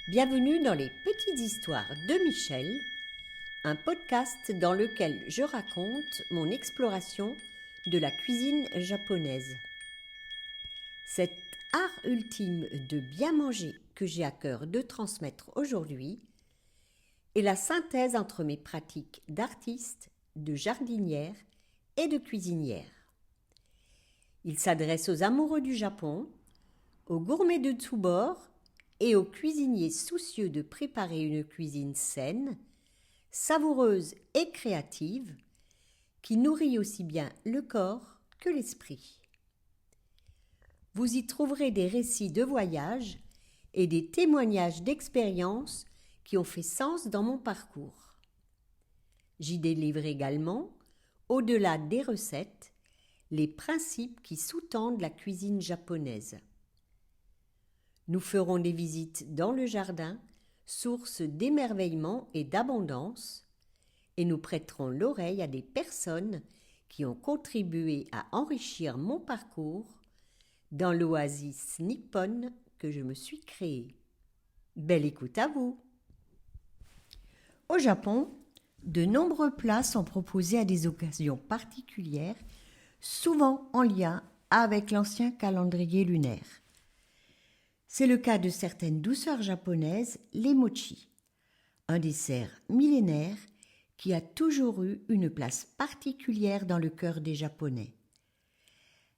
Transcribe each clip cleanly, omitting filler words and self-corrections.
Bienvenue dans les petites histoires de Michel, un podcast dans lequel je raconte mon exploration de la cuisine japonaise. Cet art ultime de bien manger que j'ai à cœur de transmettre aujourd'hui est la synthèse entre mes pratiques d'artiste, de jardinière et de cuisinière. Il s'adresse aux amoureux du Japon, aux gourmets de tous bords et aux cuisiniers soucieux de préparer une cuisine saine, savoureuse et créative, qui nourrit aussi bien le corps que l'esprit. Vous y trouverez des récits de voyage et des témoignages d'expériences qui ont fait sens dans mon parcours. J'y délivre également, au-delà des recettes, les principes qui sous-tendent la cuisine japonaise. Nous ferons des visites dans le jardin, source d'émerveillement et d'abondance, et nous prêterons l'oreille à des personnes qui ont contribué à enrichir mon parcours dans l'oasis nippone que je me suis créée. Belle écoute à vous! Au Japon, de nombreux plats sont proposés à des occasions particulières, souvent en lien avec l'ancien calendrier lunaire. C'est le cas de certaines douceurs japonaises, les mochi, un dessert millénaire qui a toujours eu une place particulière dans le cœur des Japonais.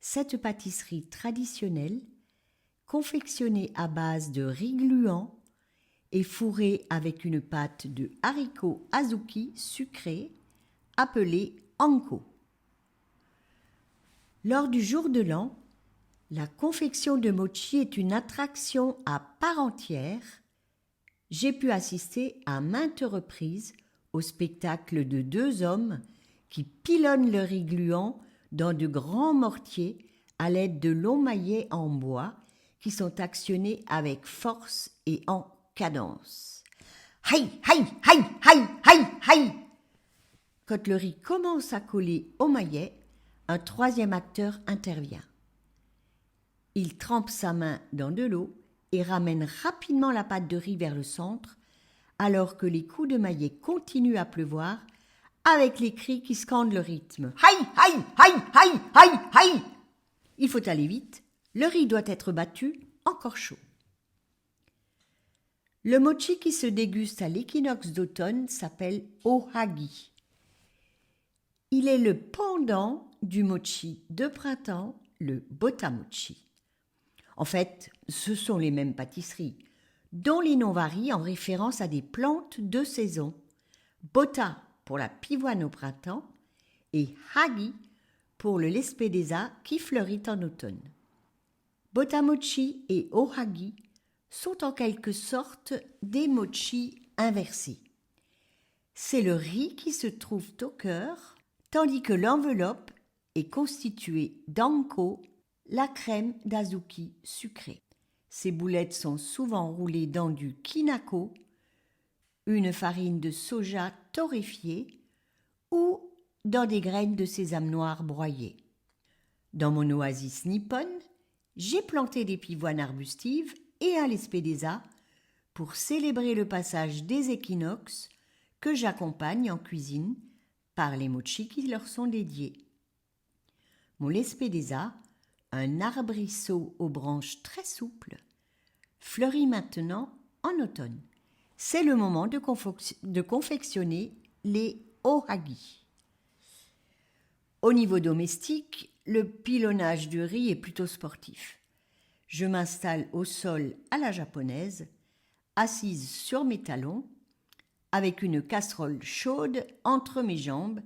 Cette pâtisserie traditionnelle, confectionnée à base de riz gluant et fourrée avec une pâte de haricots azuki sucrés, appelée anko. Lors du jour de l'an, la confection de mochi est une attraction à part entière. J'ai pu assister à maintes reprises au spectacle de deux hommes qui pilonnent le riz gluant dans de grands mortiers à l'aide de longs maillets en bois qui sont actionnés avec force et en cadence. Haï, haï, haï, haï, haï, haï! Quand le riz commence à coller au maillet, un troisième acteur intervient. Il trempe sa main dans de l'eau et ramène rapidement la pâte de riz vers le centre, alors que les coups de maillet continuent à pleuvoir avec les cris qui scandent le rythme. Haï, haï, haï, haï, haï, haï! Il faut aller vite, le riz doit être battu, encore chaud. Le mochi qui se déguste à l'équinoxe d'automne s'appelle ohagi. Il est le pendant du mochi de printemps, le botamochi. En fait, ce sont les mêmes pâtisseries, dont les noms varient en référence à des plantes de saison. Bota pour la pivoine au printemps et hagi pour le lespedeza qui fleurit en automne. Botamochi et ohagi sont en quelque sorte des mochis inversés. C'est le riz qui se trouve au cœur, tandis que l'enveloppe est constituée d'anko, la crème d'azuki sucrée. Ces boulettes sont souvent roulées dans du kinako, une farine de soja torréfiée, ou dans des graines de sésame noir broyées. Dans mon oasis nippone, j'ai planté des pivoines arbustives et un lespedeza pour célébrer le passage des équinoxes que j'accompagne en cuisine par les mochis qui leur sont dédiés. Mon lespedeza, un arbrisseau aux branches très souples, fleurit maintenant en automne. C'est le moment de confectionner les ohagi. Au niveau domestique, le pilonnage du riz est plutôt sportif. Je m'installe au sol à la japonaise, assise sur mes talons, avec une casserole chaude entre mes jambes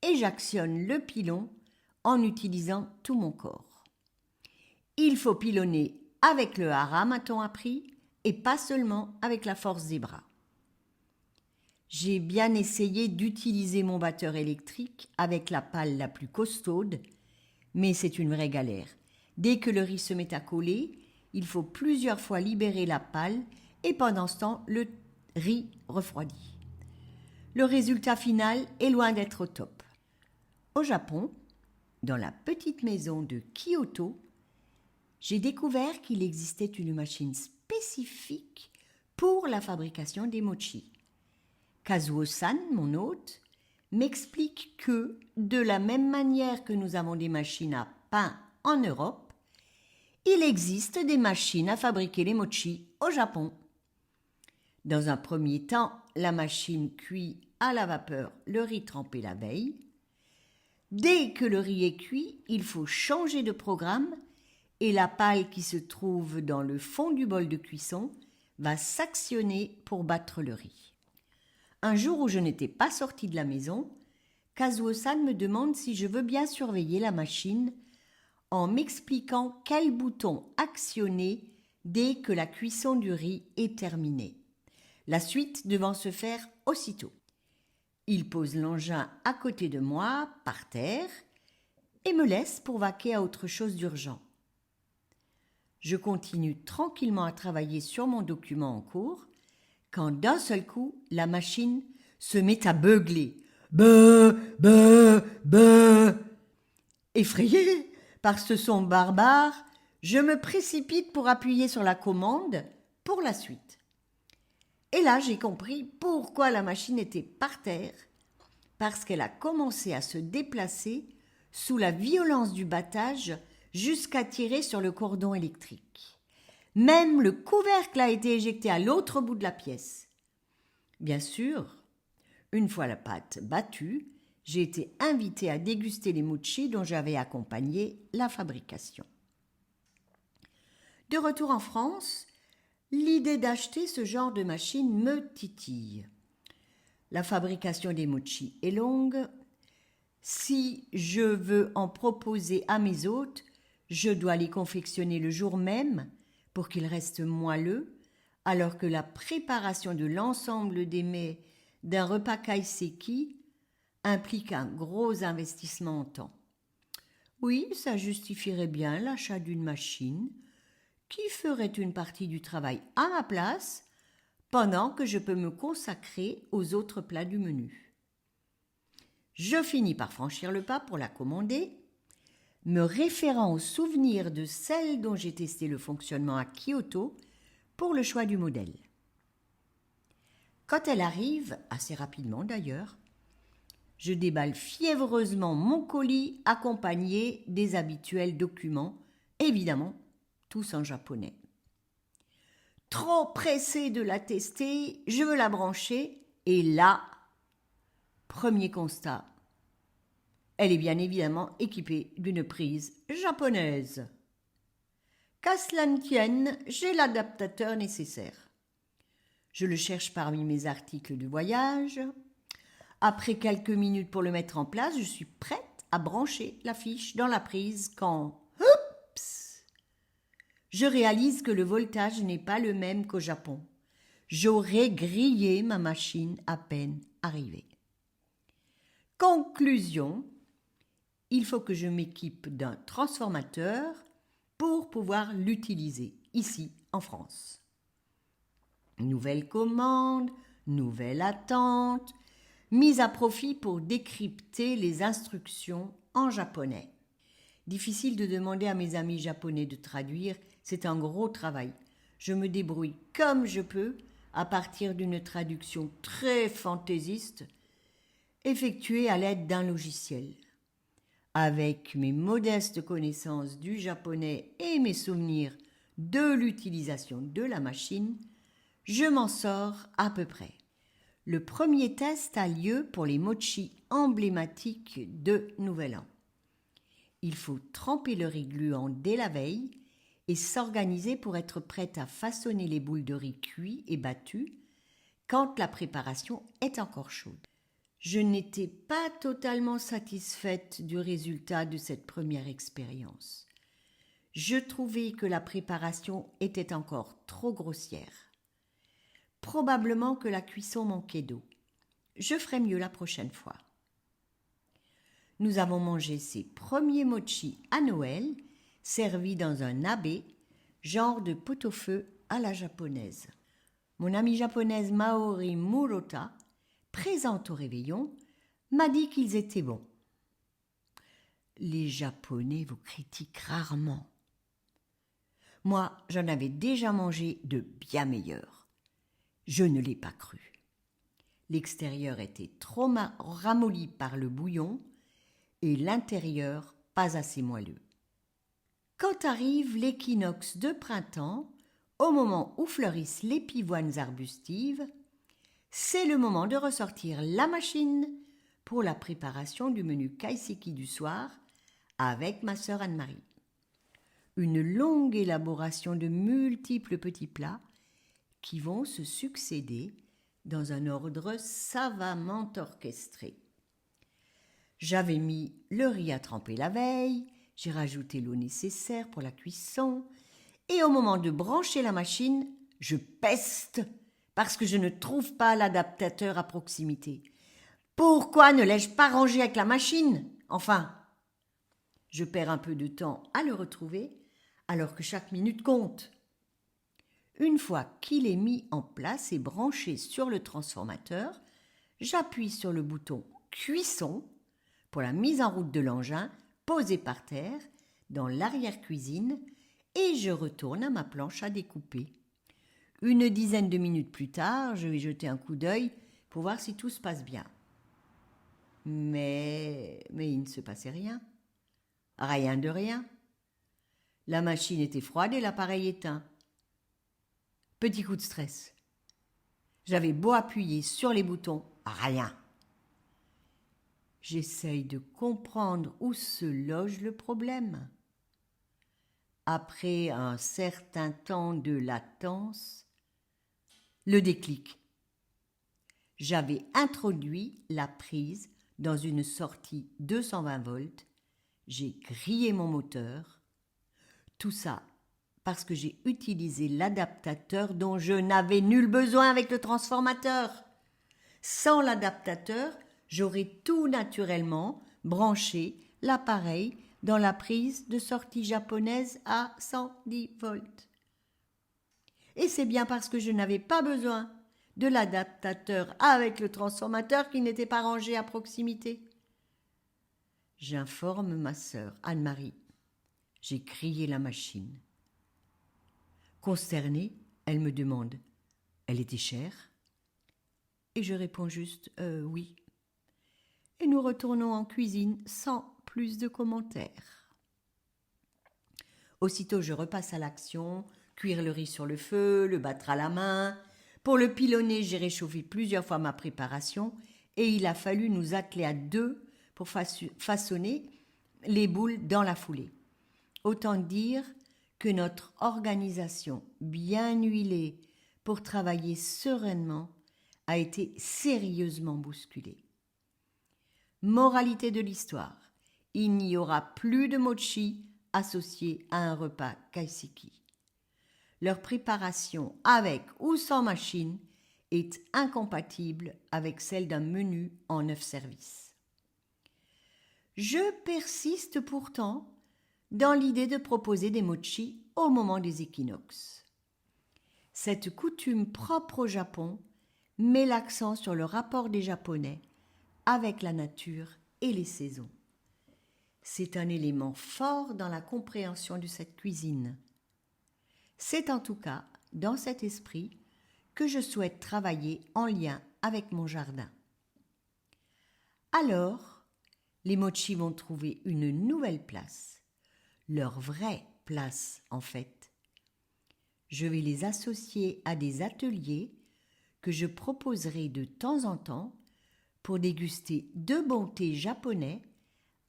et j'actionne le pilon en utilisant tout mon corps. Il faut pilonner avec le hara, m'a-t-on appris, et pas seulement avec la force des bras. J'ai bien essayé d'utiliser mon batteur électrique avec la pale la plus costaude, mais c'est une vraie galère. Dès que le riz se met à coller, il faut plusieurs fois libérer la pale et pendant ce temps, le riz refroidit. Le résultat final est loin d'être au top. Au Japon, dans la petite maison de Kyoto, j'ai découvert qu'il existait une machine spécifique pour la fabrication des mochis. Kazuo-san, mon hôte, m'explique que, de la même manière que nous avons des machines à pain en Europe, il existe des machines à fabriquer les mochis au Japon. Dans un premier temps, la machine cuit à la vapeur le riz trempé la veille. Dès que le riz est cuit, il faut changer de programme et la pale qui se trouve dans le fond du bol de cuisson va s'actionner pour battre le riz. Un jour où je n'étais pas sortie de la maison, Kazuo-san me demande si je veux bien surveiller la machine en m'expliquant quel bouton actionner dès que la cuisson du riz est terminée. La suite devant se faire aussitôt. Il pose l'engin à côté de moi, par terre, et me laisse pour vaquer à autre chose d'urgent. Je continue tranquillement à travailler sur mon document en cours, quand d'un seul coup, la machine se met à beugler. Beuh, beuh, beuh. Effrayé par ce son barbare, je me précipite pour appuyer sur la commande pour la suite. Et là, j'ai compris pourquoi la machine était par terre, parce qu'elle a commencé à se déplacer sous la violence du battage jusqu'à tirer sur le cordon électrique. Même le couvercle a été éjecté à l'autre bout de la pièce. Bien sûr, une fois la pâte battue, j'ai été invitée à déguster les mochis dont j'avais accompagné la fabrication. De retour en France, l'idée d'acheter ce genre de machine me titille. La fabrication des mochis est longue. Si je veux en proposer à mes hôtes, je dois les confectionner le jour même pour qu'ils restent moelleux, alors que la préparation de l'ensemble des mets d'un repas kaiseki implique un gros investissement en temps. Oui, ça justifierait bien l'achat d'une machine qui ferait une partie du travail à ma place pendant que je peux me consacrer aux autres plats du menu. Je finis par franchir le pas pour la commander, me référant aux souvenirs de celle dont j'ai testé le fonctionnement à Kyoto pour le choix du modèle. Quand elle arrive, assez rapidement d'ailleurs, je déballe fiévreusement mon colis accompagné des habituels documents, évidemment tous en japonais. Trop pressée de la tester, je veux la brancher et là, premier constat, elle est bien évidemment équipée d'une prise japonaise. Qu'à cela ne tienne, j'ai l'adaptateur nécessaire. Je le cherche parmi mes articles de voyage. Après quelques minutes pour le mettre en place, je suis prête à brancher la fiche dans la prise quand, oups, je réalise que le voltage n'est pas le même qu'au Japon. J'aurais grillé ma machine à peine arrivée. Conclusion, il faut que je m'équipe d'un transformateur pour pouvoir l'utiliser ici en France. Nouvelle commande, nouvelle attente, mise à profit pour décrypter les instructions en japonais. Difficile de demander à mes amis japonais de traduire, c'est un gros travail. Je me débrouille comme je peux à partir d'une traduction très fantaisiste effectuée à l'aide d'un logiciel. Avec mes modestes connaissances du japonais et mes souvenirs de l'utilisation de la machine, je m'en sors à peu près. Le premier test a lieu pour les mochis emblématiques de Nouvel An. Il faut tremper le riz gluant dès la veille et s'organiser pour être prête à façonner les boules de riz cuits et battues quand la préparation est encore chaude. Je n'étais pas totalement satisfaite du résultat de cette première expérience. Je trouvais que la préparation était encore trop grossière. Probablement que la cuisson manquait d'eau. Je ferai mieux la prochaine fois. Nous avons mangé ces premiers mochis à Noël, servis dans un abe, genre de pot-au-feu à la japonaise. Mon amie japonaise Maori Murota, présente au réveillon, m'a dit qu'ils étaient bons. Les Japonais vous critiquent rarement. Moi, j'en avais déjà mangé de bien meilleurs. Je ne l'ai pas cru. L'extérieur était trop ramolli par le bouillon et l'intérieur pas assez moelleux. Quand arrive l'équinoxe de printemps, au moment où fleurissent les pivoines arbustives, c'est le moment de ressortir la machine pour la préparation du menu kaiseki du soir avec ma sœur Anne-Marie. Une longue élaboration de multiples petits plats qui vont se succéder dans un ordre savamment orchestré. J'avais mis le riz à tremper la veille, j'ai rajouté l'eau nécessaire pour la cuisson, et au moment de brancher la machine, je peste parce que je ne trouve pas l'adaptateur à proximité. Pourquoi ne l'ai-je pas rangé avec la machine ? Enfin, je perds un peu de temps à le retrouver alors que chaque minute compte. Une fois qu'il est mis en place et branché sur le transformateur, j'appuie sur le bouton cuisson pour la mise en route de l'engin posé par terre dans l'arrière-cuisine et je retourne à ma planche à découper. Une dizaine de minutes plus tard, je vais jeter un coup d'œil pour voir si tout se passe bien. Mais il ne se passait rien. Rien de rien. La machine était froide et l'appareil éteint. Petit coup de stress. J'avais beau appuyer sur les boutons, rien. J'essaye de comprendre où se loge le problème. Après un certain temps de latence, le déclic. J'avais introduit la prise dans une sortie 220 volts. J'ai grillé mon moteur. Tout ça parce que j'ai utilisé l'adaptateur dont je n'avais nul besoin avec le transformateur. Sans l'adaptateur, j'aurais tout naturellement branché l'appareil dans la prise de sortie japonaise à 110 volts. Et c'est bien parce que je n'avais pas besoin de l'adaptateur avec le transformateur qui n'était pas rangé à proximité. J'informe ma sœur Anne-Marie. J'ai grillé la machine. Consternée, elle me demande « Elle était chère ?» Et je réponds juste « Oui ». Et nous retournons en cuisine sans plus de commentaires. Aussitôt, je repasse à l'action, cuire le riz sur le feu, le battre à la main. Pour le pilonner, j'ai réchauffé plusieurs fois ma préparation et il a fallu nous atteler à deux pour façonner les boules dans la foulée. Autant dire que notre organisation bien huilée pour travailler sereinement a été sérieusement bousculée. Moralité de l'histoire, il n'y aura plus de mochi associés à un repas kaiseki. Leur préparation avec ou sans machine est incompatible avec celle d'un menu en 9 services. Je persiste pourtant dans l'idée de proposer des mochi au moment des équinoxes. Cette coutume propre au Japon met l'accent sur le rapport des Japonais avec la nature et les saisons. C'est un élément fort dans la compréhension de cette cuisine. C'est en tout cas dans cet esprit que je souhaite travailler en lien avec mon jardin. Alors, les mochi vont trouver une nouvelle place, leur vraie place en fait. Je vais les associer à des ateliers que je proposerai de temps en temps pour déguster de bons thés japonais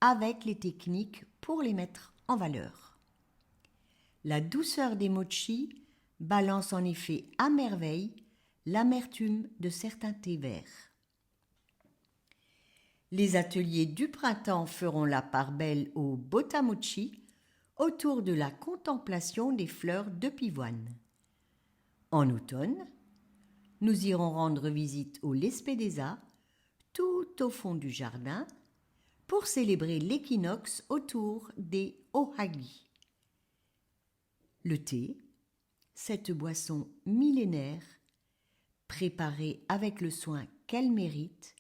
avec les techniques pour les mettre en valeur. La douceur des mochi balance en effet à merveille l'amertume de certains thés verts. Les ateliers du printemps feront la part belle au botamochi autour de la contemplation des fleurs de pivoine. En automne, nous irons rendre visite au Lespedeza, tout au fond du jardin, pour célébrer l'équinoxe autour des ohagi. Le thé, cette boisson millénaire, préparée avec le soin qu'elle mérite,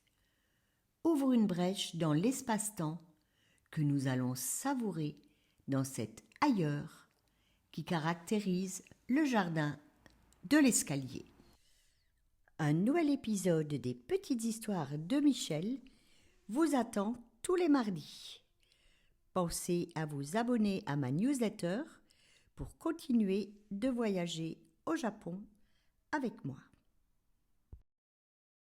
ouvre une brèche dans l'espace-temps que nous allons savourer dans cet ailleurs qui caractérise le jardin de l'escalier. Un nouvel épisode des Petites Histoires de Michel vous attend tous les mardis. Pensez à vous abonner à ma newsletter pour continuer de voyager au Japon avec moi.